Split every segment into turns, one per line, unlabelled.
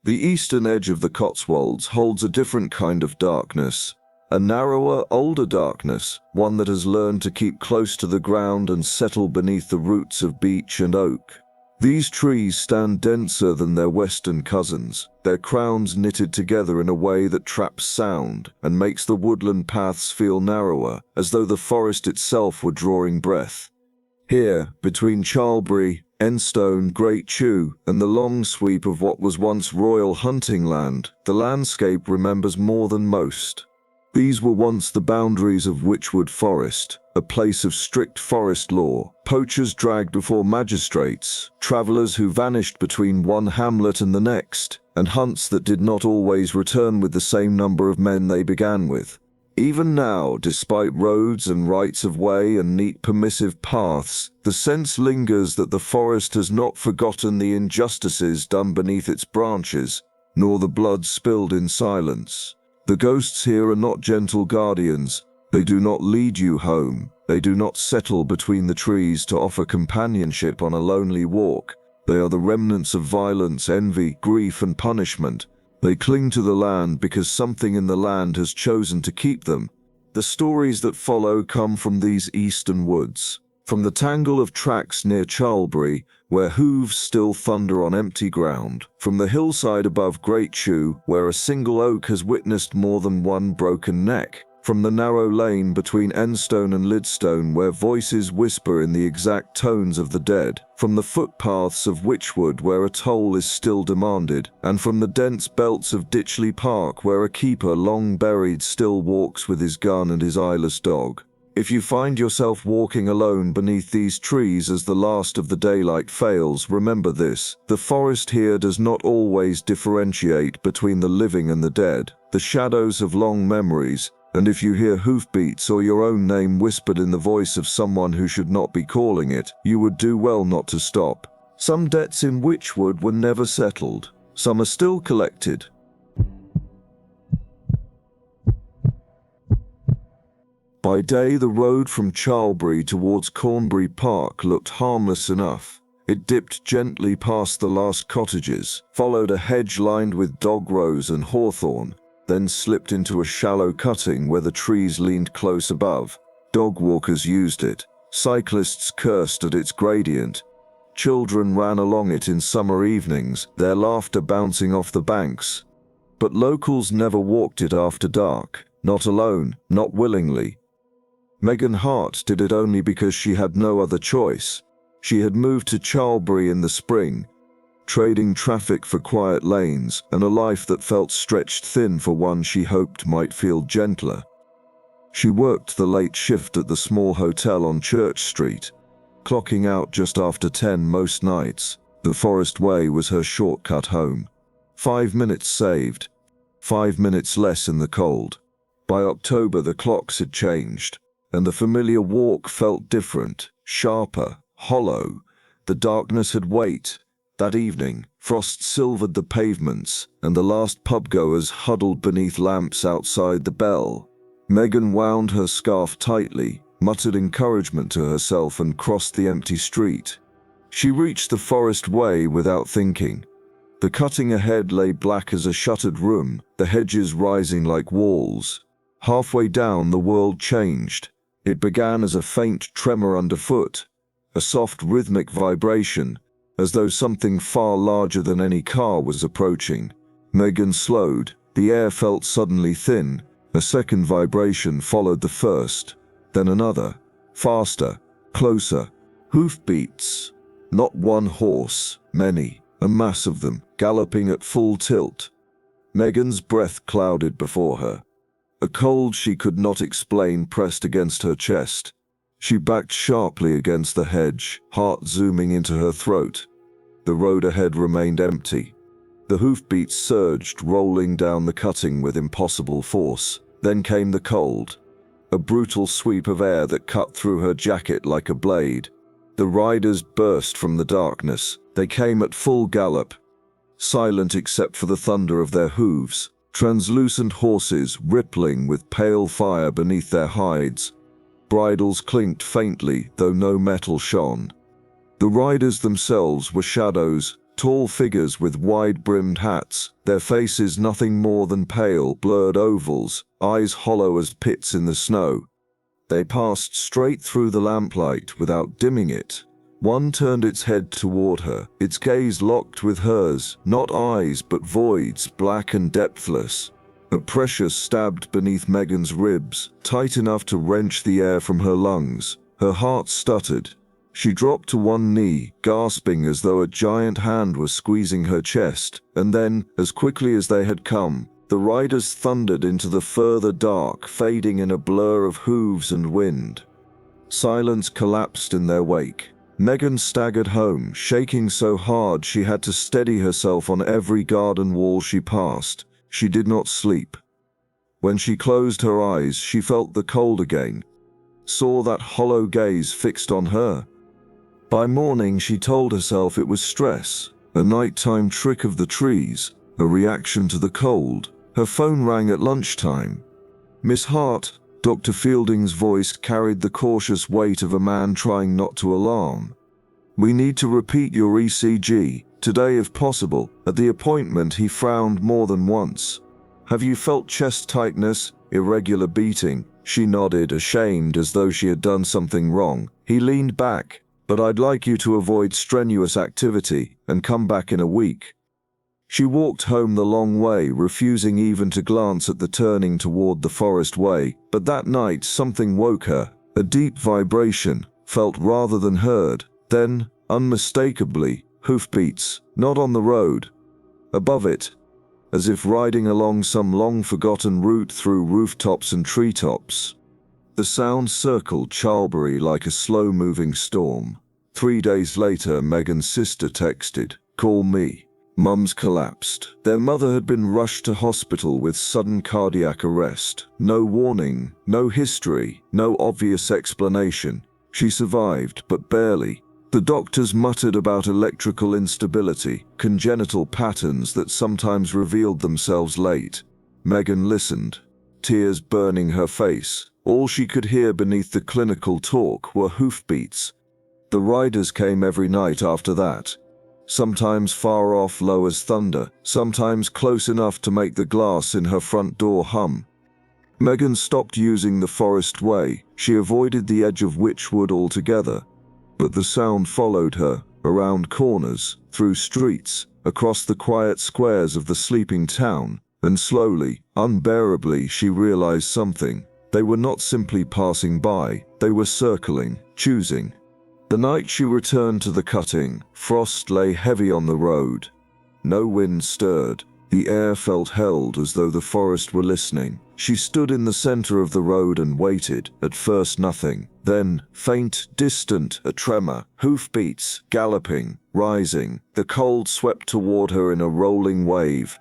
The eastern edge of the Cotswolds holds a different kind of darkness, a narrower, older darkness, one that has learned to keep close to the ground and settle beneath the roots of beech and oak. These trees stand denser than their western cousins, their crowns knitted together in a way that traps sound and makes the woodland paths feel narrower, as though the forest itself were drawing breath. Here, between Charlbury, Enstone, Great Tew, and the long sweep of what was once royal hunting land, the landscape remembers more than most. These were once the boundaries of Wychwood Forest, a place of strict forest law, poachers dragged before magistrates, travellers who vanished between one hamlet and the next, and hunts that did not always return with the same number of men they began with. Even now, despite roads and rights of way and neat permissive paths, the sense lingers that the forest has not forgotten the injustices done beneath its branches, nor the blood spilled in silence. The ghosts here are not gentle guardians. They do not lead you home. They do not settle between the trees to offer companionship on a lonely walk. They are the remnants of violence, envy, grief, and punishment. They cling to the land because something in the land has chosen to keep them. The stories that follow come from these eastern woods, from the tangle of tracks near Charlbury, where hooves still thunder on empty ground, from the hillside above Great Tew, where a single oak has witnessed more than one broken neck, from the narrow lane between Enstone and Lidstone, where voices whisper in the exact tones of the dead, from the footpaths of Wychwood, where a toll is still demanded, and from the dense belts of Ditchley Park, where a keeper long buried still walks with his gun and his eyeless dog. If you find yourself walking alone beneath these trees as the last of the daylight fails, remember this: the forest here does not always differentiate between the living and the dead. The shadows have long memories, and if you hear hoofbeats or your own name whispered in the voice of someone who should not be calling it, you would do well not to stop. Some debts in Wychwood were never settled. Some are still collected. By day, the road from Charlbury towards Cornbury Park looked harmless enough. It dipped gently past the last cottages, followed a hedge lined with dog rose and hawthorn, then slipped into a shallow cutting where the trees leaned close above. Dog walkers used it. Cyclists cursed at its gradient. Children ran along it in summer evenings, their laughter bouncing off the banks. But locals never walked it after dark, not alone, not willingly. Megan Hart did it only because she had no other choice. She had moved to Charlbury in the spring, trading traffic for quiet lanes and a life that felt stretched thin for one she hoped might feel gentler. She worked the late shift at the small hotel on Church Street, clocking out just after 10 most nights. The Forest Way was her shortcut home. 5 minutes saved, 5 minutes less in the cold. By October, the clocks had changed, and the familiar walk felt different, sharper, hollow. The darkness had weight. That evening, frost silvered the pavements, and the last pubgoers huddled beneath lamps outside the Bell. Megan wound her scarf tightly, muttered encouragement to herself, and crossed the empty street. She reached the Forest Way without thinking. The cutting ahead lay black as a shuttered room, the hedges rising like walls. Halfway down, the world changed. It began as a faint tremor underfoot, a soft rhythmic vibration, as though something far larger than any car was approaching. Megan slowed. The air felt suddenly thin. A second vibration followed the first, then another, faster, closer. Hoofbeats. Not one horse, many, a mass of them, galloping at full tilt. Megan's breath clouded before her. A cold she could not explain pressed against her chest. She backed sharply against the hedge, heart zooming into her throat. The road ahead remained empty. The hoofbeats surged, rolling down the cutting with impossible force. Then came the cold, a brutal sweep of air that cut through her jacket like a blade. The riders burst from the darkness. They came at full gallop, silent except for the thunder of their hooves. Translucent horses rippling with pale fire beneath their hides. Bridles clinked faintly, though no metal shone. The riders themselves were shadows, Tall figures with wide-brimmed hats, their faces nothing more than pale, blurred ovals, eyes hollow as pits in the snow. They passed straight through the lamplight without dimming it. One turned its head toward her, its gaze locked with hers, not eyes but voids, black and depthless. A pressure stabbed beneath Megan's ribs, tight enough to wrench the air from her lungs. Her heart stuttered. She dropped to one knee, gasping as though a giant hand was squeezing her chest, and then, as quickly as they had come, the riders thundered into the further dark, fading in a blur of hooves and wind. Silence collapsed in their wake. Megan staggered home, shaking so hard she had to steady herself on every garden wall she passed. She did not sleep. When she closed her eyes, she felt the cold again, saw that hollow gaze fixed on her. By morning, she told herself it was stress, a nighttime trick of the trees, a reaction to the cold. Her phone rang at lunchtime. "Miss Hart," Dr. Fielding's voice carried the cautious weight of a man trying not to alarm. "We need to repeat your ECG, today if possible." At the appointment, he frowned more than once. "Have you felt chest tightness, irregular beating?" She nodded, ashamed as though she had done something wrong. He leaned back. "But I'd like you to avoid strenuous activity and come back in a week." She walked home the long way, refusing even to glance at the turning toward the forest way. But that night something woke her, a deep vibration, felt rather than heard. Then, unmistakably, hoofbeats, not on the road. Above it, as if riding along some long-forgotten route through rooftops and treetops. The sound circled Charlbury like a slow-moving storm. 3 days later, Megan's sister texted, "Call me. Mum's collapsed." Their mother had been rushed to hospital with sudden cardiac arrest. No warning, no history, no obvious explanation. She survived, but barely. The doctors muttered about electrical instability, congenital patterns that sometimes revealed themselves late. Megan listened, tears burning her face. All she could hear beneath the clinical talk were hoofbeats. The riders came every night after that, sometimes far off, low as thunder, sometimes close enough to make the glass in her front door hum. Megan stopped using the forest way. She avoided the edge of Wychwood altogether. But the sound followed her, around corners, through streets, across the quiet squares of the sleeping town, and slowly, unbearably, she realized something. They were not simply passing by, they were circling, choosing. The night she returned to the cutting, frost lay heavy on the road. No wind stirred. The air felt held as though the forest were listening. She stood in the center of the road and waited. At first nothing. Then, faint, distant, a tremor. Hoofbeats, galloping, rising. The cold swept toward her in a rolling wave.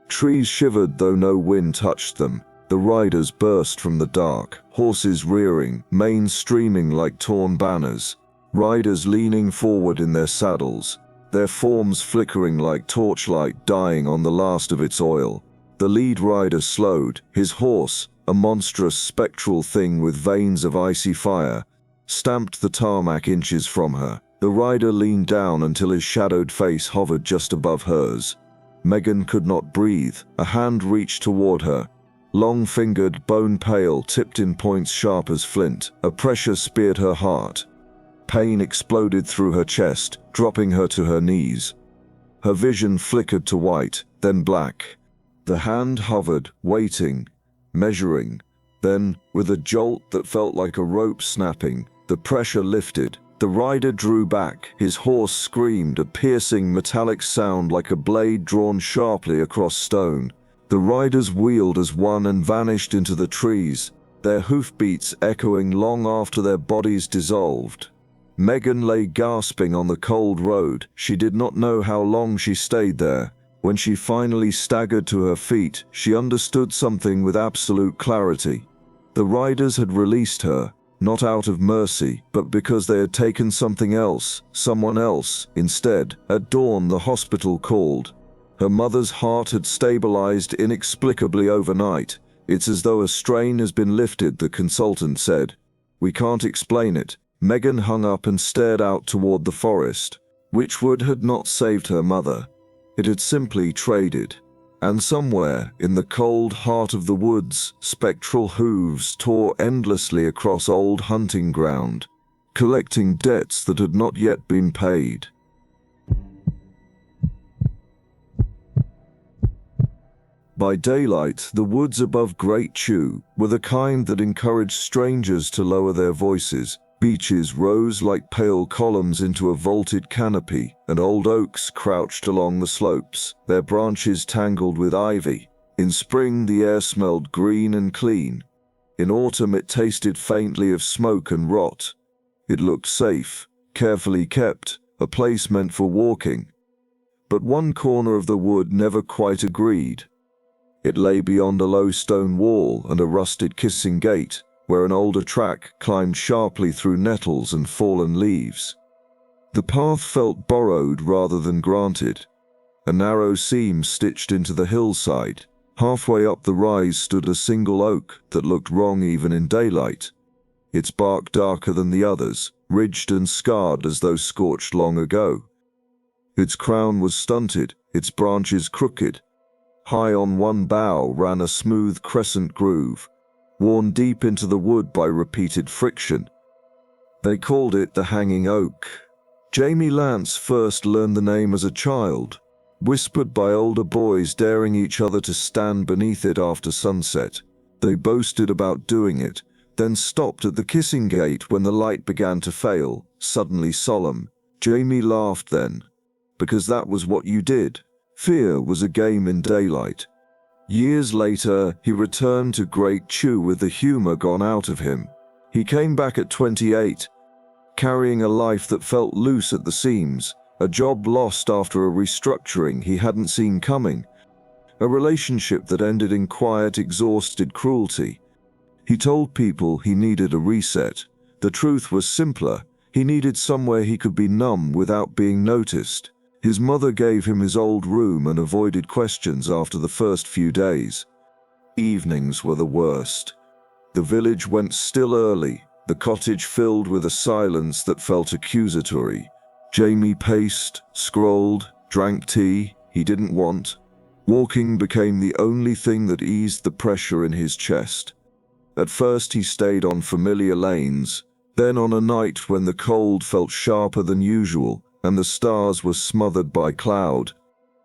Trees shivered though no wind touched them. The riders burst from the dark, horses rearing, manes streaming like torn banners. Riders leaning forward in their saddles, their forms flickering like torchlight dying on the last of its oil. The lead rider slowed. His horse, a monstrous spectral thing with veins of icy fire, stamped the tarmac inches from her. The rider leaned down until his shadowed face hovered just above hers. Megan could not breathe. A hand reached toward her. Long-fingered, bone-pale, tipped in points sharp as flint. A pressure speared her heart. Pain exploded through her chest, dropping her to her knees. Her vision flickered to white, then black. The hand hovered, waiting, measuring. Then, with a jolt that felt like a rope snapping, the pressure lifted. The rider drew back. His horse screamed, a piercing metallic sound like a blade drawn sharply across stone. The riders wheeled as one and vanished into the trees, their hoofbeats echoing long after their bodies dissolved. Megan lay gasping on the cold road. She did not know how long she stayed there. When she finally staggered to her feet, she understood something with absolute clarity. The riders had released her, not out of mercy, but because they had taken something else, someone else, instead. At dawn, the hospital called. Her mother's heart had stabilized inexplicably overnight. "It's as though a strain has been lifted," the consultant said. "We can't explain it." Megan hung up and stared out toward the forest. Wychwood had not saved her mother. It had simply traded. And somewhere, in the cold heart of the woods, spectral hooves tore endlessly across old hunting ground, collecting debts that had not yet been paid. By daylight, the woods above Great Tew were the kind that encouraged strangers to lower their voices. Beeches rose like pale columns into a vaulted canopy, and old oaks crouched along the slopes, their branches tangled with ivy. In spring, the air smelled green and clean. In autumn, it tasted faintly of smoke and rot. It looked safe, carefully kept, a place meant for walking. But one corner of the wood never quite agreed. It lay beyond a low stone wall and a rusted kissing gate, where an older track climbed sharply through nettles and fallen leaves. The path felt borrowed rather than granted. A narrow seam stitched into the hillside. Halfway up the rise stood a single oak that looked wrong even in daylight, its bark darker than the others, ridged and scarred as though scorched long ago. Its crown was stunted, its branches crooked. High on one bough ran a smooth crescent groove, worn deep into the wood by repeated friction. They called it the hanging oak. Jamie Lance first learned the name as a child, whispered by older boys daring each other to stand beneath it after sunset. They boasted about doing it, then stopped at the kissing gate when the light began to fail, suddenly solemn. Jamie laughed then, because that was what you did. Fear was a game in daylight. Years later, he returned to Great Tew with the humor gone out of him. He came back at 28, carrying a life that felt loose at the seams, a job lost after a restructuring he hadn't seen coming, a relationship that ended in quiet, exhausted cruelty. He told people he needed a reset. The truth was simpler. He needed somewhere he could be numb without being noticed. His mother gave him his old room and avoided questions after the first few days. Evenings were the worst. The village went still early, the cottage filled with a silence that felt accusatory. Jamie paced, scrolled, drank tea he didn't want. Walking became the only thing that eased the pressure in his chest. At first he stayed on familiar lanes, then on a night when the cold felt sharper than usual, and the stars were smothered by cloud,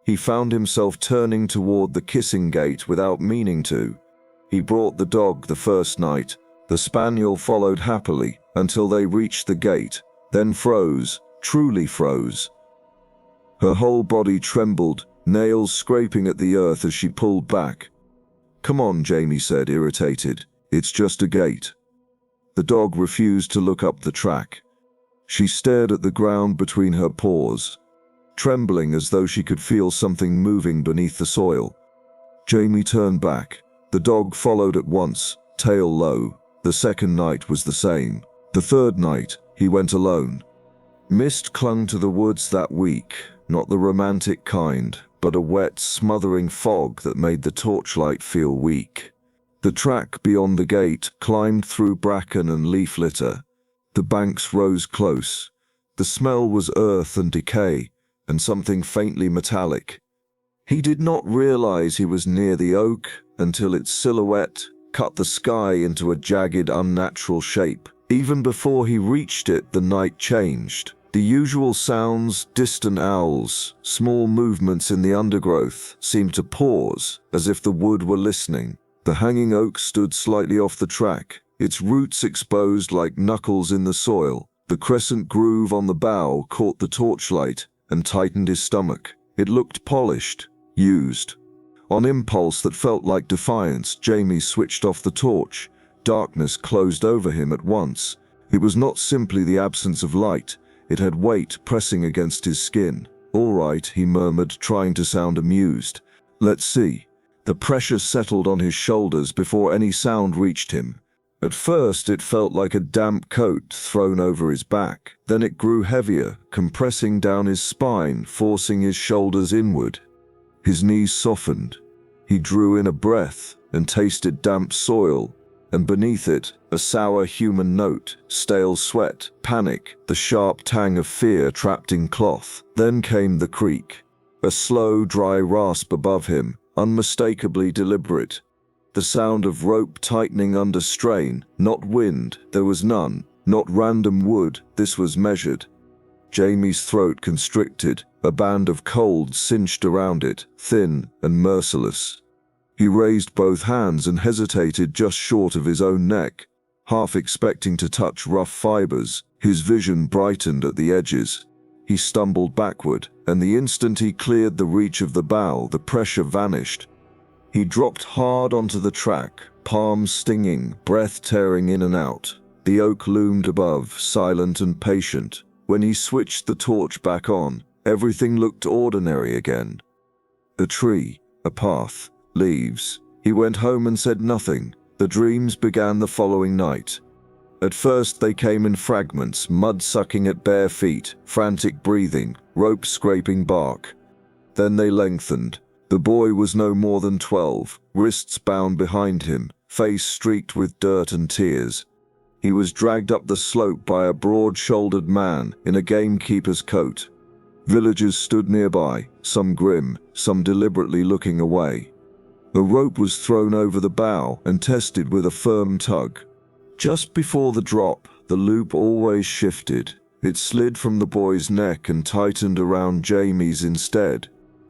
he found himself turning toward the kissing gate without meaning to. He brought the dog the first night. The spaniel followed happily until they reached the gate, then froze, truly froze. Her whole body trembled, nails scraping at the earth as she pulled back. "Come on," Jamie said, irritated. "It's just a gate." The dog refused to look up the track. She stared at the ground between her paws, trembling as though she could feel something moving beneath the soil. Jamie turned back. The dog followed at once, tail low. The second night was the same. The third night, he went alone. Mist clung to the woods that week, not the romantic kind, but a wet, smothering fog that made the torchlight feel weak. The track beyond the gate climbed through bracken and leaf litter. The banks rose close. The smell was earth and decay, and something faintly metallic. He did not realize he was near the oak until its silhouette cut the sky into a jagged, unnatural shape. Even before he reached it, the night changed. The usual sounds, distant owls, small movements in the undergrowth, seemed to pause, as if the wood were listening. The hanging oak stood slightly off the track, its roots exposed like knuckles in the soil. The crescent groove on the bough caught the torchlight and tightened his stomach. It looked polished, used. On impulse that felt like defiance, Jamie switched off the torch. Darkness closed over him at once. It was not simply the absence of light. It had weight pressing against his skin. "All right," he murmured, trying to sound amused. "Let's see." The pressure settled on his shoulders before any sound reached him. At first it felt like a damp coat thrown over his back. Then it grew heavier, compressing down his spine, forcing his shoulders inward. His knees softened. He drew in a breath and tasted damp soil, and beneath it, a sour human note, stale sweat, panic, the sharp tang of fear trapped in cloth. Then came the creak. A slow, dry rasp above him, unmistakably deliberate. The sound of rope tightening under strain, not wind, there was none, not random wood, this was measured. Jamie's throat constricted, a band of cold cinched around it, thin and merciless. He raised both hands and hesitated just short of his own neck, half expecting to touch rough fibers. His vision brightened at the edges. He stumbled backward, and the instant he cleared the reach of the bough, the pressure vanished. He dropped hard onto the track, palms stinging, breath tearing in and out. The oak loomed above, silent and patient. When he switched the torch back on, everything looked ordinary again. A tree, a path, leaves. He went home and said nothing. The dreams began the following night. At first they came in fragments, mud sucking at bare feet, frantic breathing, rope scraping bark. Then they lengthened. The boy was no more than 12, wrists bound behind him, face streaked with dirt and tears. He was dragged up the slope by a broad-shouldered man in a gamekeeper's coat. Villagers stood nearby, some grim, some deliberately looking away. A rope was thrown over the bow and tested with a firm tug. Just before the drop, the loop always shifted. It slid from the boy's neck and tightened around Jamie's instead.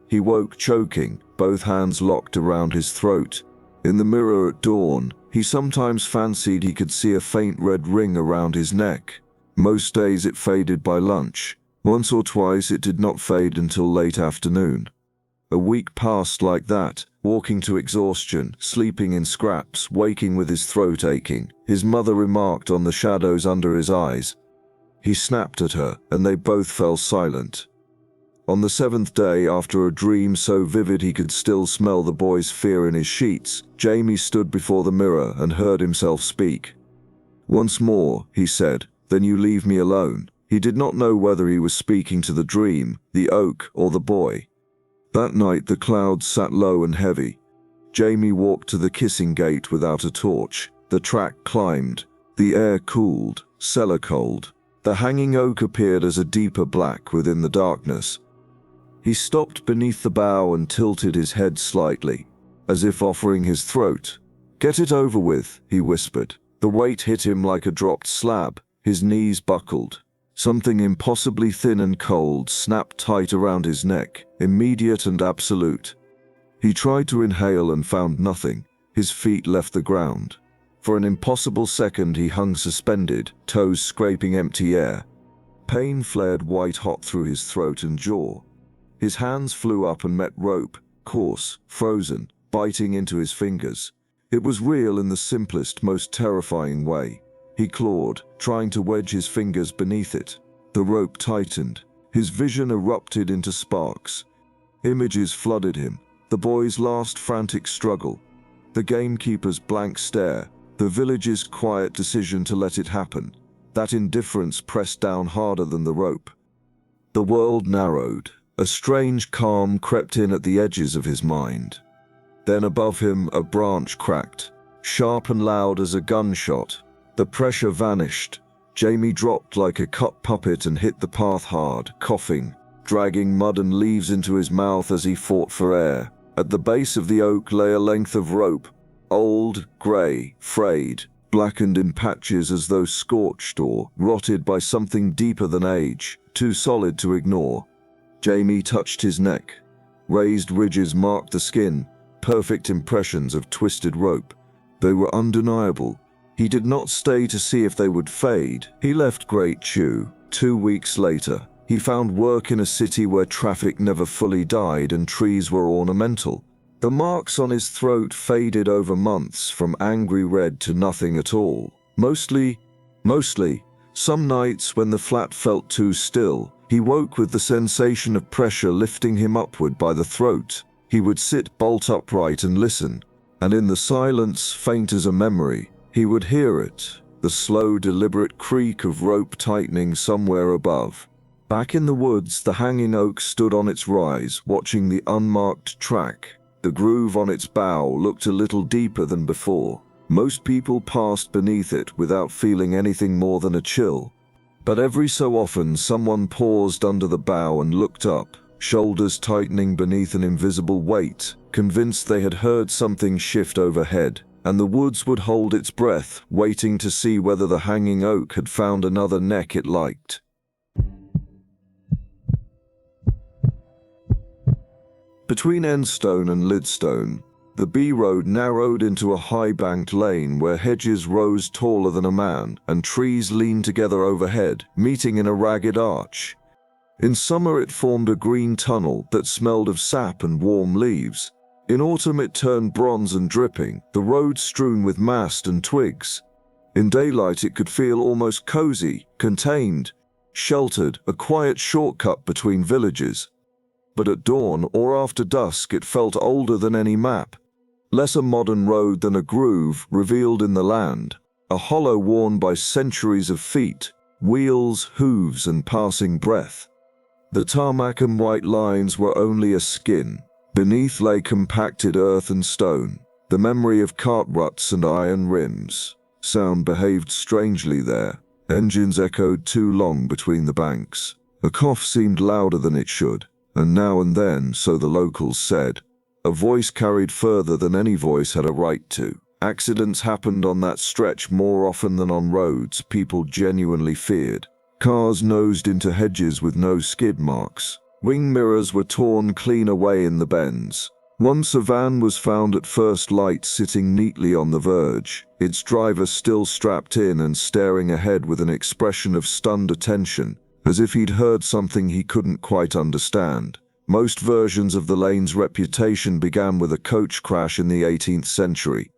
He woke choking, both hands locked around his throat. In the mirror at dawn, he sometimes fancied he could see a faint red ring around his neck. Most days it faded by lunch. Once or twice it did not fade until late afternoon. A week passed like that, walking to exhaustion, sleeping in scraps, waking with his throat aching. His mother remarked on the shadows under his eyes. He snapped at her, and they both fell silent. On the 7th day, after a dream so vivid he could still smell the boy's fear in his sheets, Jamie stood before the mirror and heard himself speak. "Once more," he said, "then you leave me alone." He did not know whether he was speaking to the dream, the oak, or the boy. That night the clouds sat low and heavy. Jamie walked to the kissing gate without a torch. The track climbed. The air cooled, cellar cold. The hanging oak appeared as a deeper black within the darkness. He stopped beneath the bough and tilted his head slightly, as if offering his throat. "Get it over with," he whispered. The weight hit him like a dropped slab. His knees buckled. Something impossibly thin and cold snapped tight around his neck, immediate and absolute. He tried to inhale and found nothing. His feet left the ground. For an impossible second he hung suspended, toes scraping empty air. Pain flared white-hot through his throat and jaw. His hands flew up and met rope, coarse, frozen, biting into his fingers. It was real in the simplest, most terrifying way. He clawed, trying to wedge his fingers beneath it. The rope tightened. His vision erupted into sparks. Images flooded him. The boy's last frantic struggle. The gamekeeper's blank stare. The village's quiet decision to let it happen. That indifference pressed down harder than the rope. The world narrowed. A strange calm crept in at the edges of his mind. Then above him a branch cracked, sharp and loud as a gunshot. The pressure vanished. Jamie dropped like a cut puppet and hit the path hard, coughing, dragging mud and leaves into his mouth as he fought for air. At the base of the oak lay a length of rope, old, grey, frayed, blackened in patches as though scorched or rotted by something deeper than age, too solid to ignore. Jamie touched his neck. Raised ridges marked the skin, perfect impressions of twisted rope. They were undeniable. He did not stay to see if they would fade. He left Great Tew. 2 weeks later, he found work in a city where traffic never fully died and trees were ornamental. The marks on his throat faded over months from angry red to nothing at all. Mostly, some nights when the flat felt too still, he woke with the sensation of pressure lifting him upward by the throat. He would sit bolt upright and listen, and in the silence, faint as a memory, he would hear it, the slow, deliberate creak of rope tightening somewhere above. Back in the woods, the hanging oak stood on its rise, watching the unmarked track. The groove on its bough looked a little deeper than before. Most people passed beneath it without feeling anything more than a chill. But every so often someone paused under the bough and looked up, shoulders tightening beneath an invisible weight, convinced they had heard something shift overhead, and the woods would hold its breath, waiting to see whether the hanging oak had found another neck it liked. Between Enstone and Lidstone, the B road narrowed into a high-banked lane where hedges rose taller than a man and trees leaned together overhead, meeting in a ragged arch. In summer it formed a green tunnel that smelled of sap and warm leaves. In autumn it turned bronze and dripping, the road strewn with mast and twigs. In daylight it could feel almost cozy, contained, sheltered, a quiet shortcut between villages. But at dawn or after dusk it felt older than any map. Less a modern road than a groove revealed in the land, a hollow worn by centuries of feet, wheels, hooves, and passing breath. The tarmac and white lines were only a skin. Beneath lay compacted earth and stone, the memory of cart ruts and iron rims. Sound behaved strangely there. Engines echoed too long between the banks. A cough seemed louder than it should, and now and then, so the locals said, a voice carried further than any voice had a right to. Accidents happened on that stretch more often than on roads people genuinely feared. Cars nosed into hedges with no skid marks. Wing mirrors were torn clean away in the bends. Once a van was found at first light sitting neatly on the verge, its driver still strapped in and staring ahead with an expression of stunned attention, as if he'd heard something he couldn't quite understand. Most versions of the lane's reputation began with a coach crash in the 18th century.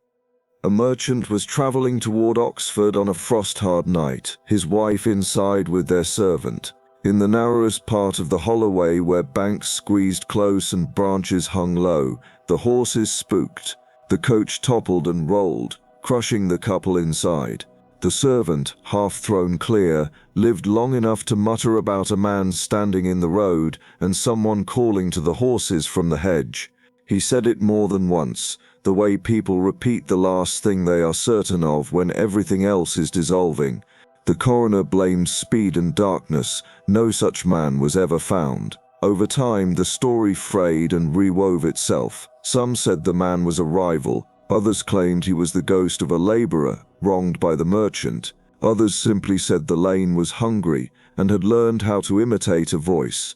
A merchant was travelling toward Oxford on a frost-hard night, his wife inside with their servant. In the narrowest part of the holloway where banks squeezed close and branches hung low, the horses spooked. The coach toppled and rolled, crushing the couple inside. The servant, half thrown clear, lived long enough to mutter about a man standing in the road and someone calling to the horses from the hedge. He said it more than once, the way people repeat the last thing they are certain of when everything else is dissolving. The coroner blamed speed and darkness. No such man was ever found. Over time, the story frayed and rewove itself. Some said the man was a rival. Others claimed he was the ghost of a labourer, wronged by the merchant. Others simply said the lane was hungry and had learned how to imitate a voice.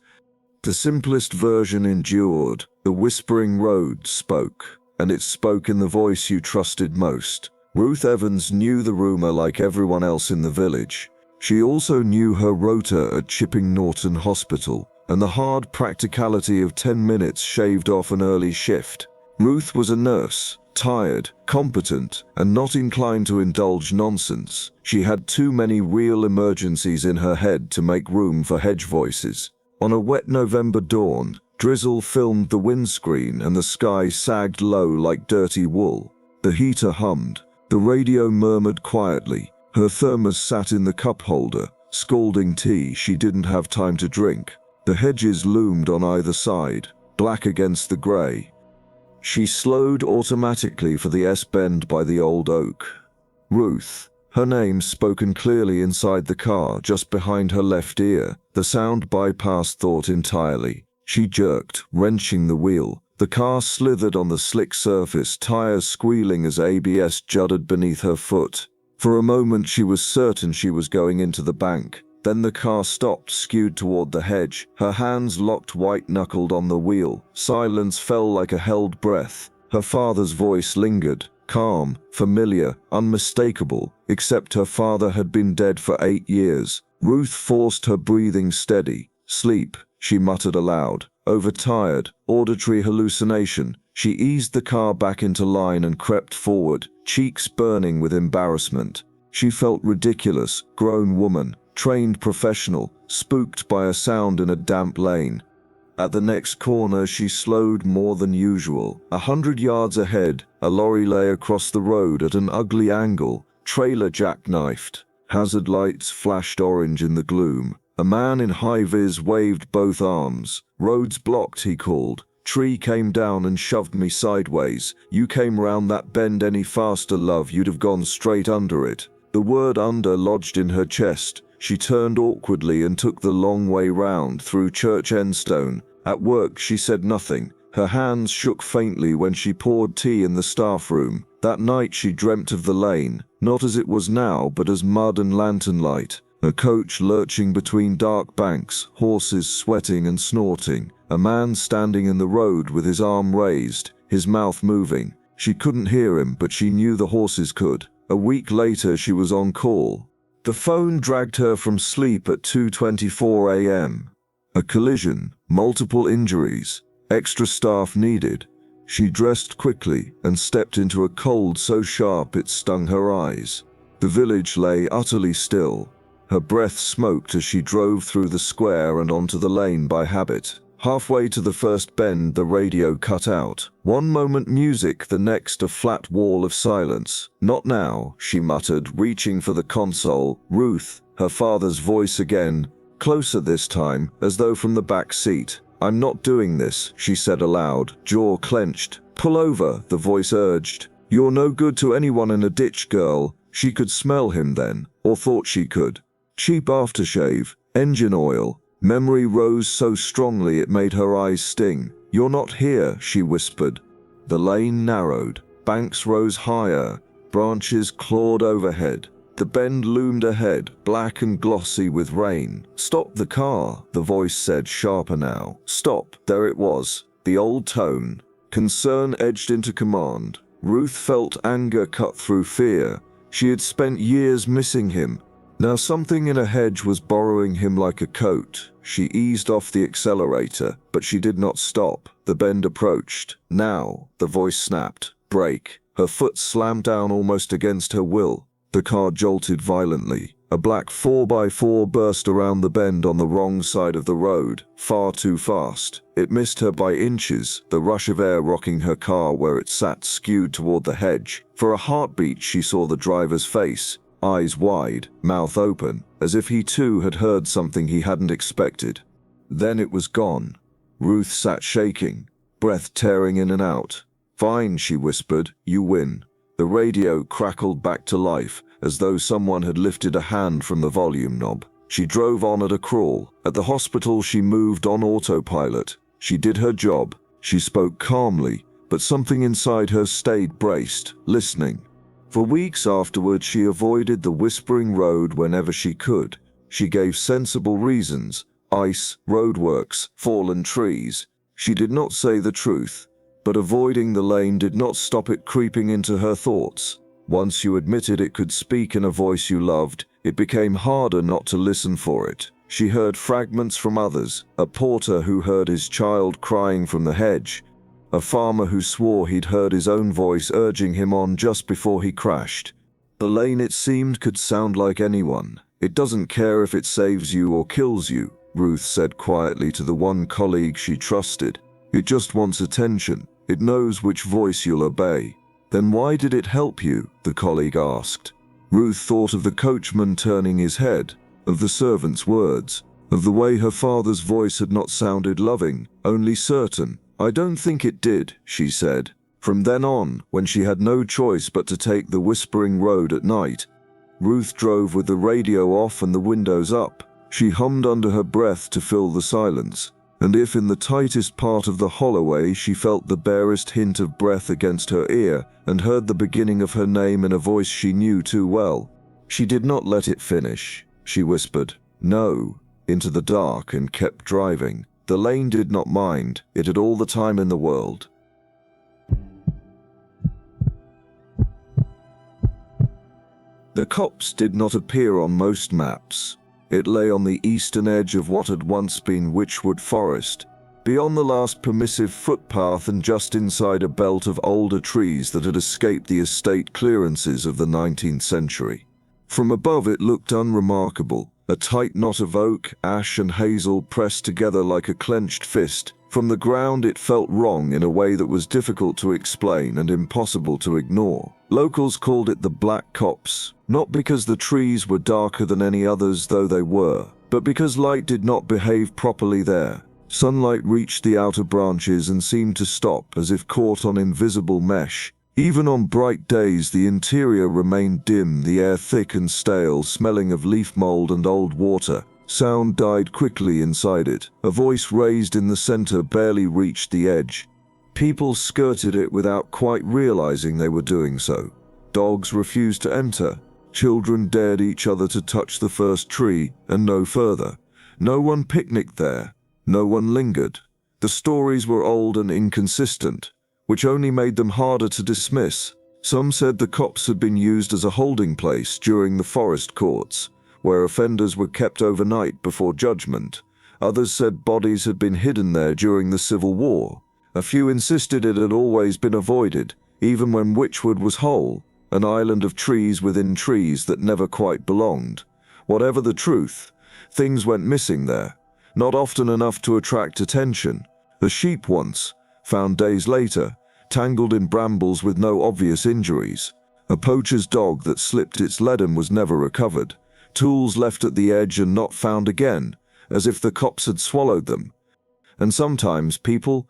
The simplest version endured. The whispering road spoke, and it spoke in the voice you trusted most. Ruth Evans knew the rumour like everyone else in the village. She also knew her rota at Chipping Norton Hospital, and the hard practicality of 10 minutes shaved off an early shift. Ruth was a nurse, tired, competent, and not inclined to indulge nonsense. She had too many real emergencies in her head to make room for hedge voices. On a wet November dawn, drizzle filmed the windscreen and the sky sagged low like dirty wool. The heater hummed. The radio murmured quietly. Her thermos sat in the cup holder, scalding tea she didn't have time to drink. The hedges loomed on either side, black against the grey. She slowed automatically for the S-bend by the old oak. Ruth, her name spoken clearly inside the car, just behind her left ear. The sound bypassed thought entirely. She jerked, wrenching the wheel. The car slithered on the slick surface, tires squealing as ABS juddered beneath her foot. For a moment she was certain she was going into the bank. Then the car stopped, skewed toward the hedge. Her hands locked white-knuckled on the wheel. Silence fell like a held breath. Her father's voice lingered, calm, familiar, unmistakable, except her father had been dead for 8 years. Ruth forced her breathing steady. Sleep, she muttered aloud. Overtired, auditory hallucination. She eased the car back into line and crept forward, cheeks burning with embarrassment. She felt ridiculous, grown woman, trained professional, spooked by a sound in a damp lane. At the next corner she slowed more than usual. 100 yards ahead, a lorry lay across the road at an ugly angle, trailer jackknifed. Hazard lights flashed orange in the gloom. A man in high vis waved both arms. Roads blocked, he called. Tree came down and shoved me sideways. You came round that bend any faster, love, you'd have gone straight under it. The word under lodged in her chest. She turned awkwardly and took the long way round through Church Enstone. At work she said nothing. Her hands shook faintly when she poured tea in the staff room. That night she dreamt of the lane, not as it was now, but as mud and lantern light. A coach lurching between dark banks, horses sweating and snorting, a man standing in the road with his arm raised, his mouth moving. She couldn't hear him, but she knew the horses could. A week later she was on call. The phone dragged her from sleep at 2:24 a.m. A collision, multiple injuries, extra staff needed. She dressed quickly and stepped into a cold so sharp it stung her eyes. The village lay utterly still. Her breath smoked as she drove through the square and onto the lane by habit. Halfway to the first bend, the radio cut out. One moment music, the next a flat wall of silence. "Not now," she muttered, reaching for the console. "Ruth," her father's voice again, closer this time, as though from the back seat. "I'm not doing this," she said aloud, jaw clenched. "Pull over," the voice urged. "You're no good to anyone in a ditch, girl." She could smell him then, or thought she could. Cheap aftershave, engine oil. Memory rose so strongly it made her eyes sting. "You're not here," she whispered. The lane narrowed. Banks rose higher. Branches clawed overhead. The bend loomed ahead, black and glossy with rain. "Stop the car," the voice said, sharper now. "Stop." There it was, the old tone. Concern edged into command. Ruth felt anger cut through fear. She had spent years missing him. Now something in a hedge was borrowing him like a coat. She eased off the accelerator, but she did not stop. The bend approached. "Now," the voice snapped. "Brake." Her foot slammed down almost against her will. The car jolted violently. A black 4x4 burst around the bend on the wrong side of the road, far too fast. It missed her by inches, the rush of air rocking her car where it sat skewed toward the hedge. For a heartbeat she saw the driver's face. Eyes wide, mouth open, as if he too had heard something he hadn't expected. Then it was gone. Ruth sat shaking, breath tearing in and out. "Fine," she whispered, "you win." The radio crackled back to life, as though someone had lifted a hand from the volume knob. She drove on at a crawl. At the hospital she moved on autopilot. She did her job. She spoke calmly, but something inside her stayed braced, listening. For weeks afterward she avoided the whispering road whenever she could. She gave sensible reasons: ice, roadworks, fallen trees. She did not say the truth, but avoiding the lane did not stop it creeping into her thoughts. Once you admitted it could speak in a voice you loved, it became harder not to listen for it. She heard fragments from others: a porter who heard his child crying from the hedge, a farmer who swore he'd heard his own voice urging him on just before he crashed. The lane, it seemed, could sound like anyone. "It doesn't care if it saves you or kills you," Ruth said quietly to the one colleague she trusted. "It just wants attention. It knows which voice you'll obey." "Then why did it help you?" the colleague asked. Ruth thought of the coachman turning his head, of the servant's words, of the way her father's voice had not sounded loving, only certain. "I don't think it did," she said. From then on, when she had no choice but to take the whispering road at night, Ruth drove with the radio off and the windows up. She hummed under her breath to fill the silence, and if in the tightest part of the holloway she felt the barest hint of breath against her ear and heard the beginning of her name in a voice she knew too well, she did not let it finish. She whispered, "No," into the dark and kept driving. The lane did not mind. It had all the time in the world. The copse did not appear on most maps. It lay on the eastern edge of what had once been Wychwood Forest, beyond the last permissive footpath and just inside a belt of older trees that had escaped the estate clearances of the 19th century. From above it looked unremarkable, a tight knot of oak, ash and hazel pressed together like a clenched fist. From the ground it felt wrong in a way that was difficult to explain and impossible to ignore. Locals called it the Black Copse, not because the trees were darker than any others, though they were, but because light did not behave properly there. Sunlight reached the outer branches and seemed to stop as if caught on invisible mesh. Even on bright days, the interior remained dim, the air thick and stale, smelling of leaf mold and old water. Sound died quickly inside it. A voice raised in the center barely reached the edge. People skirted it without quite realizing they were doing so. Dogs refused to enter. Children dared each other to touch the first tree and no further. No one picnicked there. No one lingered. The stories were old and inconsistent, which only made them harder to dismiss. Some said the copse had been used as a holding place during the forest courts, where offenders were kept overnight before judgment. Others said bodies had been hidden there during the Civil War. A few insisted it had always been avoided, even when Wychwood was whole, an island of trees within trees that never quite belonged. Whatever the truth, things went missing there, not often enough to attract attention. A sheep once, found days later, tangled in brambles with no obvious injuries. A poacher's dog that slipped its lead was never recovered. Tools left at the edge and not found again, as if the cops had swallowed them. And sometimes people...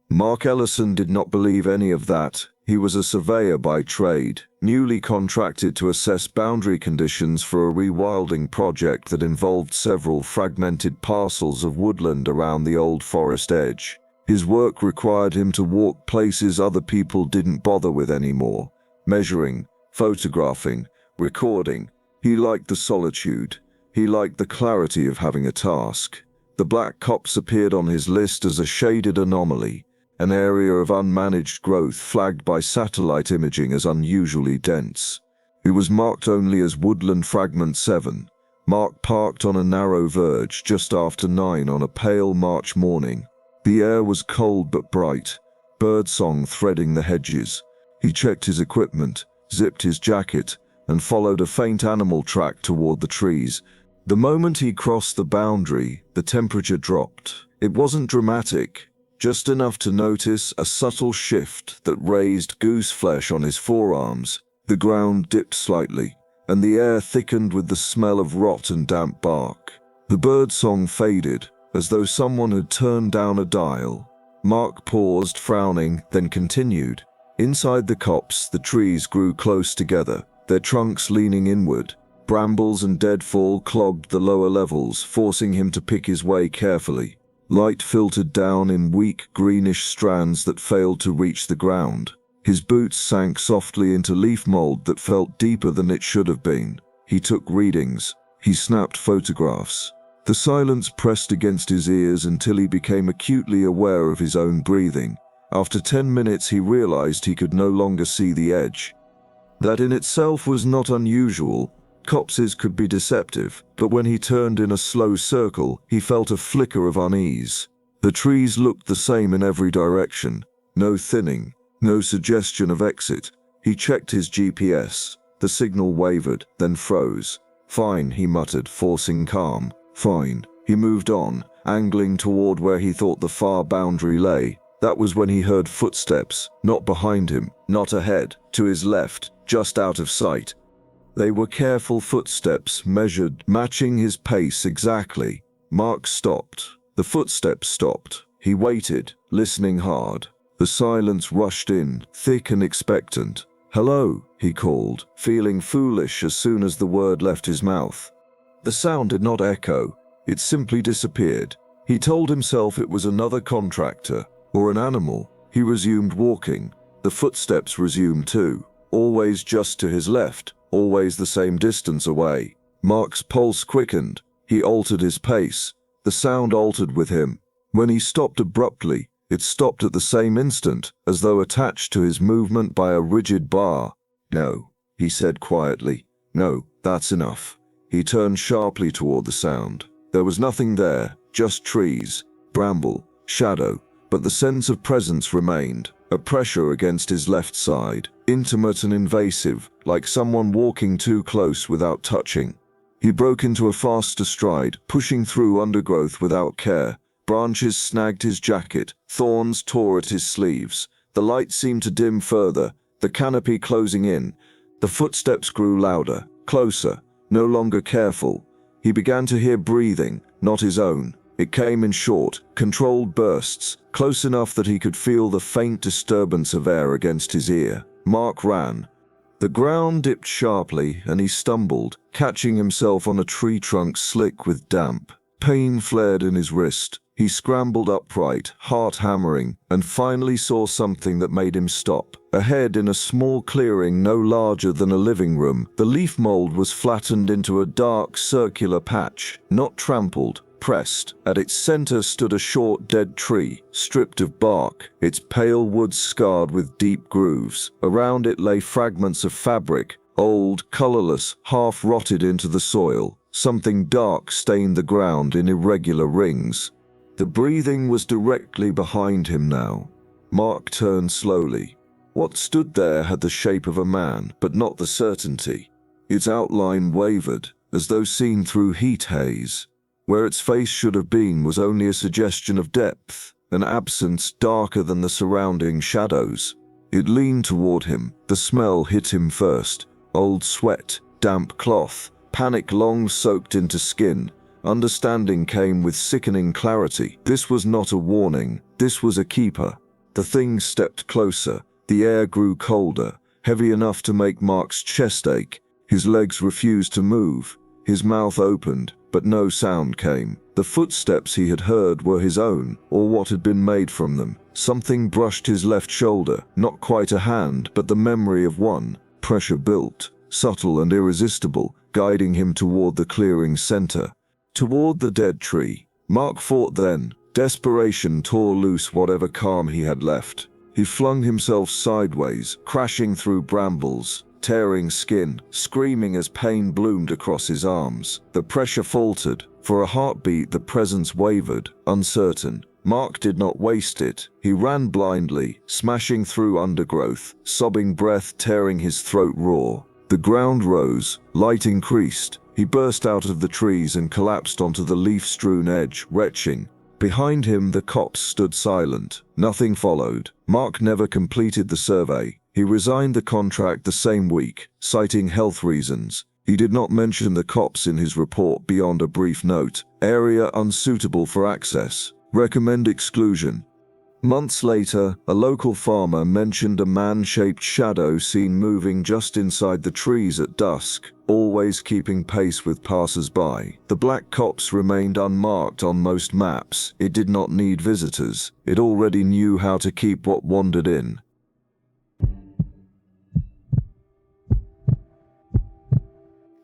Mark Ellison did not believe any of that. He was a surveyor by trade, newly contracted to assess boundary conditions for a rewilding project that involved several fragmented parcels of woodland around the old forest edge. His work required him to walk places other people didn't bother with anymore, measuring, photographing, recording. He liked the solitude. He liked the clarity of having a task. The black copse appeared on his list as a shaded anomaly, an area of unmanaged growth flagged by satellite imaging as unusually dense. It was marked only as Woodland Fragment 7. Mark parked on a narrow verge just after 9 on a pale March morning. The air was cold but bright, birdsong threading the hedges. He checked his equipment, zipped his jacket, and followed a faint animal track toward the trees. The moment he crossed the boundary, the temperature dropped. It wasn't dramatic, just enough to notice a subtle shift that raised goose flesh on his forearms. The ground dipped slightly, and the air thickened with the smell of rot and damp bark. The birdsong faded, as though someone had turned down a dial. Mark paused, frowning, then continued. Inside the copse, the trees grew close together, their trunks leaning inward. Brambles and deadfall clogged the lower levels, forcing him to pick his way carefully. Light filtered down in weak, greenish strands that failed to reach the ground. His boots sank softly into leaf mold that felt deeper than it should have been. He took readings. He snapped photographs. The silence pressed against his ears until he became acutely aware of his own breathing. After 10 minutes, he realized he could no longer see the edge. That in itself was not unusual. Copses could be deceptive, but when he turned in a slow circle, he felt a flicker of unease. The trees looked the same in every direction. No thinning, no suggestion of exit. He checked his GPS. The signal wavered, then froze. "Fine," he muttered, forcing calm. "Fine." He moved on, angling toward where he thought the far boundary lay. That was when he heard footsteps, not behind him, not ahead, to his left, just out of sight. They were careful footsteps, measured, matching his pace exactly. Mark stopped. The footsteps stopped. He waited, listening hard. The silence rushed in, thick and expectant. "Hello," he called, feeling foolish as soon as the word left his mouth. The sound did not echo. It simply disappeared. He told himself it was another contractor, or an animal. He resumed walking. The footsteps resumed too, always just to his left, always the same distance away. Mark's pulse quickened. He altered his pace. The sound altered with him. When he stopped abruptly, it stopped at the same instant, as though attached to his movement by a rigid bar. "No," he said quietly. "No, that's enough." He turned sharply toward the sound. There was nothing there, just trees, bramble, shadow, but the sense of presence remained, a pressure against his left side, intimate and invasive, like someone walking too close without touching. He broke into a faster stride, pushing through undergrowth without care. Branches snagged his jacket, thorns tore at his sleeves. The light seemed to dim further, the canopy closing in. The footsteps grew louder, closer, no longer careful. He began to hear breathing, not his own, It came in short, controlled bursts, close enough that he could feel the faint disturbance of air against his ear. Mark ran. The ground dipped sharply, and he stumbled, catching himself on a tree trunk slick with damp. Pain flared in his wrist. He scrambled upright, heart hammering, and finally saw something that made him stop. Ahead, in a small clearing no larger than a living room, the leaf mold was flattened into a dark, circular patch, not trampled, pressed. At its center stood a short dead tree, stripped of bark, its pale wood scarred with deep grooves. Around it lay fragments of fabric, old, colorless, half rotted into the soil. Something dark stained the ground in irregular rings. The breathing was directly behind him now. Mark turned slowly. What stood there had the shape of a man, but not the certainty. Its outline wavered, as though seen through heat haze. Where its face should have been was only a suggestion of depth, an absence darker than the surrounding shadows. It leaned toward him. The smell hit him first. Old sweat, damp cloth, panic long soaked into skin. Understanding came with sickening clarity. This was not a warning. This was a keeper. The thing stepped closer. The air grew colder, heavy enough to make Mark's chest ache. His legs refused to move. His mouth opened, but no sound came. The footsteps he had heard were his own, or what had been made from them. Something brushed his left shoulder, not quite a hand, but the memory of one. Pressure built, subtle and irresistible, guiding him toward the clearing's center. Toward the dead tree. Mark fought then. Desperation tore loose whatever calm he had left. He flung himself sideways, crashing through brambles, tearing skin, screaming as pain bloomed across his arms. The pressure faltered. For a heartbeat the presence wavered, uncertain. Mark did not waste it. He ran blindly, smashing through undergrowth, sobbing breath tearing his throat raw. The ground rose, light increased. He burst out of the trees and collapsed onto the leaf-strewn edge, retching. Behind him the copse stood silent. Nothing followed. Mark never completed the survey. He resigned the contract the same week, citing health reasons. He did not mention the copse in his report beyond a brief note. Area unsuitable for access. Recommend exclusion. Months later, a local farmer mentioned a man-shaped shadow seen moving just inside the trees at dusk, always keeping pace with passers-by. The black copse remained unmarked on most maps. It did not need visitors. It already knew how to keep what wandered in.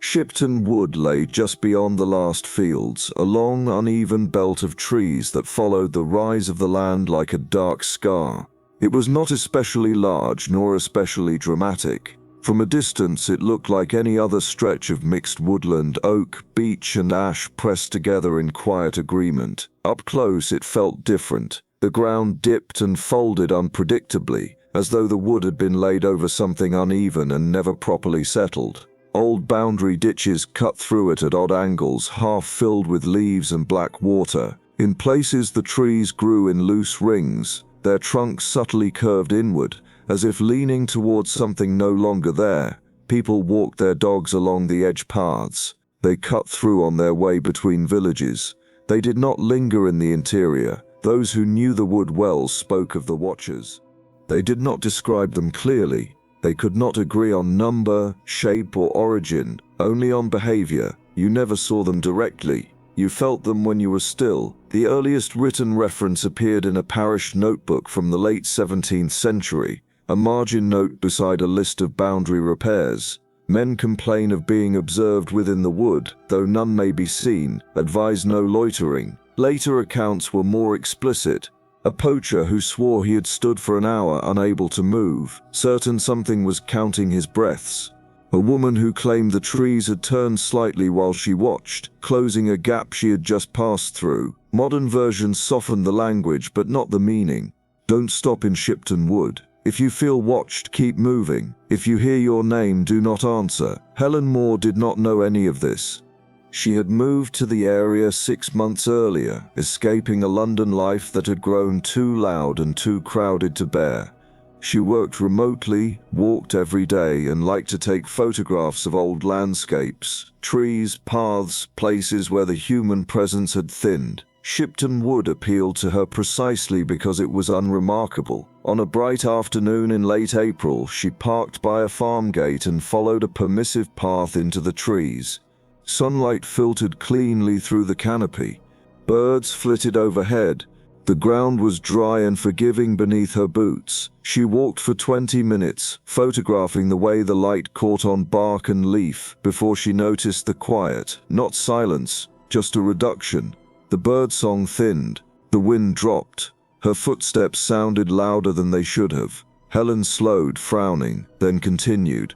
Shipton Wood lay just beyond the last fields, a long, uneven belt of trees that followed the rise of the land like a dark scar. It was not especially large nor especially dramatic. From a distance it looked like any other stretch of mixed woodland, oak, beech and ash pressed together in quiet agreement. Up close it felt different. The ground dipped and folded unpredictably, as though the wood had been laid over something uneven and never properly settled. Old boundary ditches cut through it at odd angles, half filled with leaves and black water. In places the trees grew in loose rings, their trunks subtly curved inward, as if leaning towards something no longer there. People walked their dogs along the edge paths. They cut through on their way between villages. They did not linger in the interior. Those who knew the wood well spoke of the watchers. They did not describe them clearly. They could not agree on number, shape, or origin, only on behavior. You never saw them directly. You felt them when you were still. The earliest written reference appeared in a parish notebook from the late 17th century, a margin note beside a list of boundary repairs. Men complain of being observed within the wood, though none may be seen, advise no loitering. Later accounts were more explicit. A poacher who swore he had stood for an hour unable to move, certain something was counting his breaths. A woman who claimed the trees had turned slightly while she watched, closing a gap she had just passed through. Modern versions softened the language but not the meaning. Don't stop in Shipton Wood. If you feel watched, keep moving. If you hear your name, do not answer. Helen Moore did not know any of this. She had moved to the area 6 months earlier, escaping a London life that had grown too loud and too crowded to bear. She worked remotely, walked every day, and liked to take photographs of old landscapes, trees, paths, places where the human presence had thinned. Shipton Wood appealed to her precisely because it was unremarkable. On a bright afternoon in late April, she parked by a farm gate and followed a permissive path into the trees. Sunlight filtered cleanly through the canopy. Birds flitted overhead. The ground was dry and forgiving beneath her boots. She walked for 20 minutes, photographing the way the light caught on bark and leaf, before she noticed the quiet, not silence, just a reduction. The birdsong thinned. The wind dropped. Her footsteps sounded louder than they should have. Helen slowed, frowning, then continued.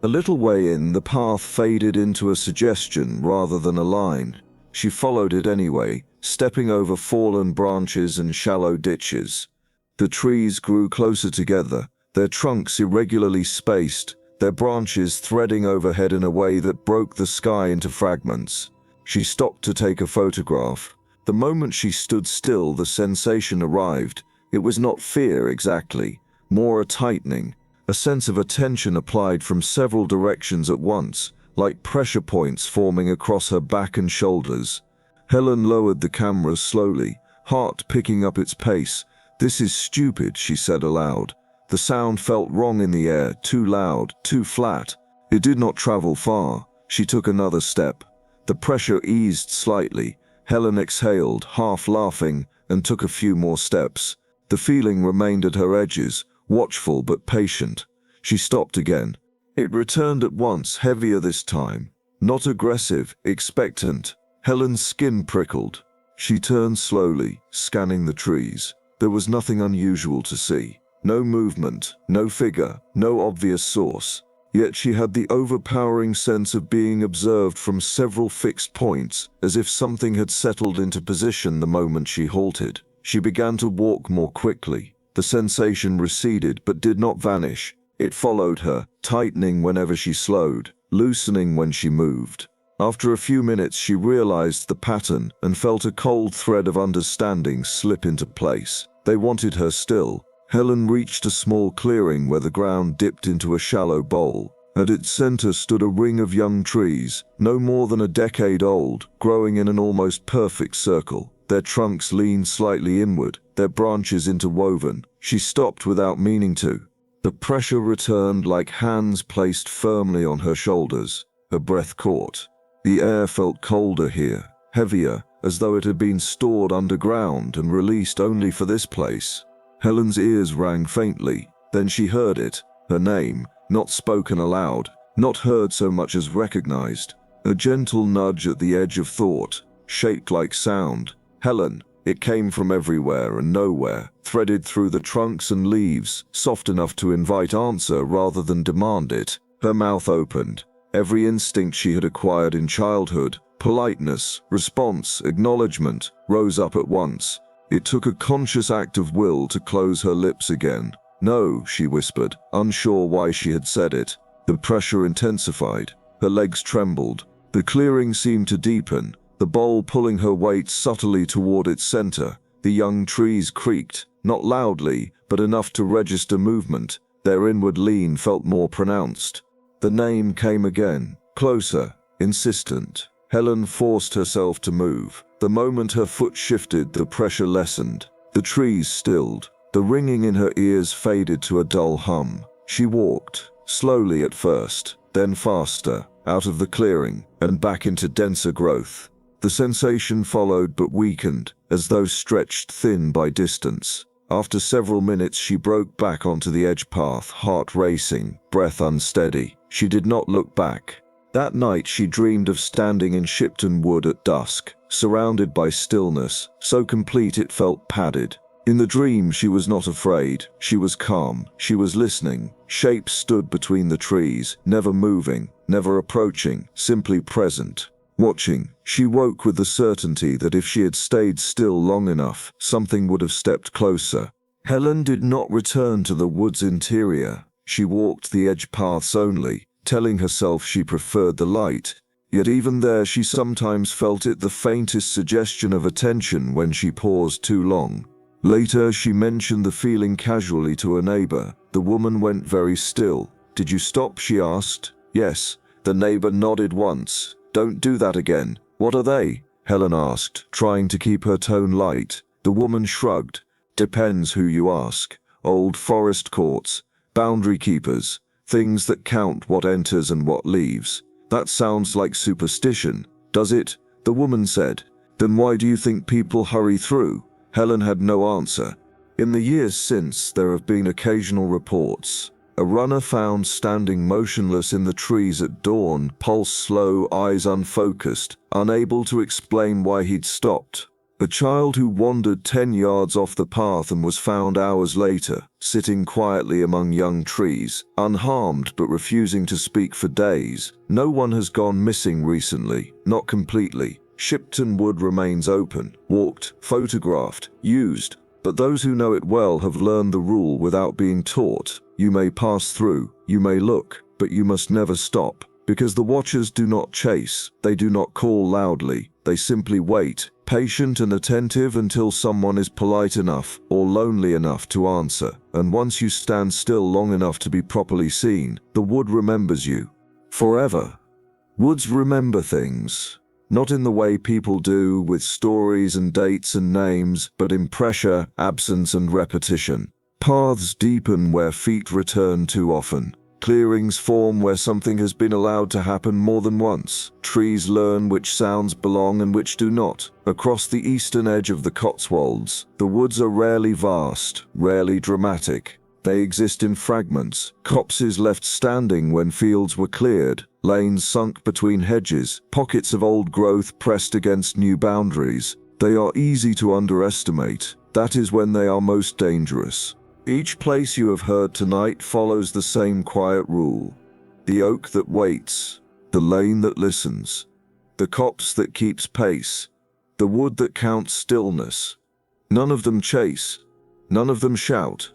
A little way in, the path faded into a suggestion rather than a line. She followed it anyway, stepping over fallen branches and shallow ditches. The trees grew closer together, their trunks irregularly spaced, their branches threading overhead in a way that broke the sky into fragments. She stopped to take a photograph. The moment she stood still, the sensation arrived. It was not fear exactly, more a tightening, a sense of attention applied from several directions at once, like pressure points forming across her back and shoulders. Helen lowered the camera slowly, heart picking up its pace. "This is stupid," she said aloud. The sound felt wrong in the air, too loud, too flat. It did not travel far. She took another step. The pressure eased slightly. Helen exhaled, half laughing, and took a few more steps. The feeling remained at her edges, watchful but patient. She stopped again. It returned at once, heavier this time. Not aggressive, expectant. Helen's skin prickled. She turned slowly, scanning the trees. There was nothing unusual to see. No movement, no figure, no obvious source. Yet she had the overpowering sense of being observed from several fixed points, as if something had settled into position the moment she halted. She began to walk more quickly. The sensation receded but did not vanish. It followed her, tightening whenever she slowed, loosening when she moved. After a few minutes she realized the pattern and felt a cold thread of understanding slip into place. They wanted her still. Helen reached a small clearing where the ground dipped into a shallow bowl. At its center stood a ring of young trees, no more than a decade old, growing in an almost perfect circle. Their trunks leaned slightly inward, their branches interwoven. She stopped without meaning to. The pressure returned like hands placed firmly on her shoulders. Her breath caught. The air felt colder here, heavier, as though it had been stored underground and released only for this place. Helen's ears rang faintly. Then she heard it, her name, not spoken aloud, not heard so much as recognized. A gentle nudge at the edge of thought, shaped like sound. Helen. It came from everywhere and nowhere, threaded through the trunks and leaves, soft enough to invite answer rather than demand it. Her mouth opened. Every instinct she had acquired in childhood, politeness, response, acknowledgement, rose up at once. It took a conscious act of will to close her lips again. "No," she whispered, unsure why she had said it. The pressure intensified. Her legs trembled. The clearing seemed to deepen, the bowl pulling her weight subtly toward its center. The young trees creaked, not loudly, but enough to register movement. Their inward lean felt more pronounced. The name came again, closer, insistent. Helen forced herself to move. The moment her foot shifted, the pressure lessened. The trees stilled. The ringing in her ears faded to a dull hum. She walked, slowly at first, then faster, out of the clearing, and back into denser growth. The sensation followed but weakened, as though stretched thin by distance. After several minutes she broke back onto the edge path, heart racing, breath unsteady. She did not look back. That night she dreamed of standing in Shipton Wood at dusk, surrounded by stillness, so complete it felt padded. In the dream she was not afraid, she was calm, she was listening. Shapes stood between the trees, never moving, never approaching, simply present. Watching, she woke with the certainty that if she had stayed still long enough, something would have stepped closer. Helen did not return to the wood's interior. She walked the edge paths only, telling herself she preferred the light. Yet even there she sometimes felt it the faintest suggestion of attention when she paused too long. Later she mentioned the feeling casually to a neighbor. The woman went very still. "Did you stop?" she asked. "Yes." The neighbor nodded once. "Don't do that again." "What are they?" Helen asked, trying to keep her tone light. The woman shrugged. Depends who you ask. Old forest courts, boundary keepers, things that count what enters and what leaves. That sounds like superstition, does it? The woman said. Then why do you think people hurry through? Helen had no answer. In the years since, there have been occasional reports. A runner found standing motionless in the trees at dawn, pulse slow, eyes unfocused, unable to explain why he'd stopped. A child who wandered 10 yards off the path and was found hours later, sitting quietly among young trees, unharmed but refusing to speak for days. No one has gone missing recently, not completely. Shipton Wood remains open, walked, photographed, used, but those who know it well have learned the rule without being taught. You may pass through, you may look, but you must never stop, because the watchers do not chase, they do not call loudly, they simply wait, patient and attentive until someone is polite enough or lonely enough to answer, and once you stand still long enough to be properly seen, the wood remembers you. Forever. Woods remember things. Not in the way people do, with stories and dates and names, but in pressure, absence and repetition. Paths deepen where feet return too often. Clearings form where something has been allowed to happen more than once. Trees learn which sounds belong and which do not. Across the eastern edge of the Cotswolds, the woods are rarely vast, rarely dramatic. They exist in fragments, copses left standing when fields were cleared, lanes sunk between hedges, pockets of old growth pressed against new boundaries. They are easy to underestimate. That is when they are most dangerous. Each place you have heard tonight follows the same quiet rule. The oak that waits, the lane that listens, the copse that keeps pace, the wood that counts stillness. None of them chase, none of them shout.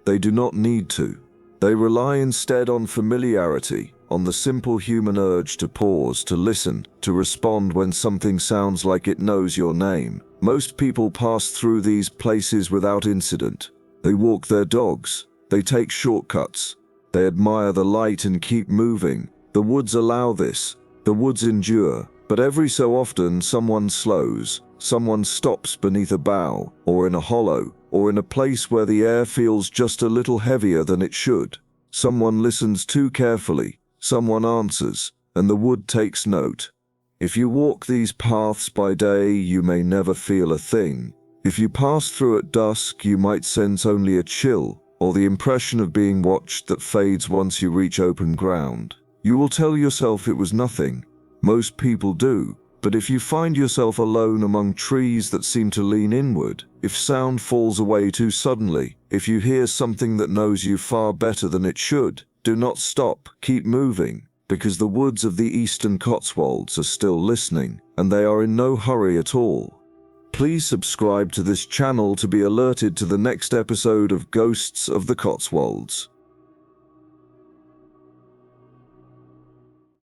They do not need to. They rely instead on familiarity, on the simple human urge to pause, to listen, to respond when something sounds like it knows your name. Most people pass through these places without incident. They walk their dogs. They take shortcuts. They admire the light and keep moving. The woods allow this. The woods endure. But every so often someone slows. Someone stops beneath a bough, or in a hollow, or in a place where the air feels just a little heavier than it should. Someone listens too carefully. Someone answers, and the wood takes note. If you walk these paths by day, you may never feel a thing. If you pass through at dusk, you might sense only a chill, or the impression of being watched that fades once you reach open ground. You will tell yourself it was nothing. Most people do. But if you find yourself alone among trees that seem to lean inward, if sound falls away too suddenly, if you hear something that knows you far better than it should, do not stop, keep moving, because the woods of the eastern Cotswolds are still listening, and they are in no hurry at all. Please subscribe to this channel to be alerted to the next episode of Ghosts of the Cotswolds.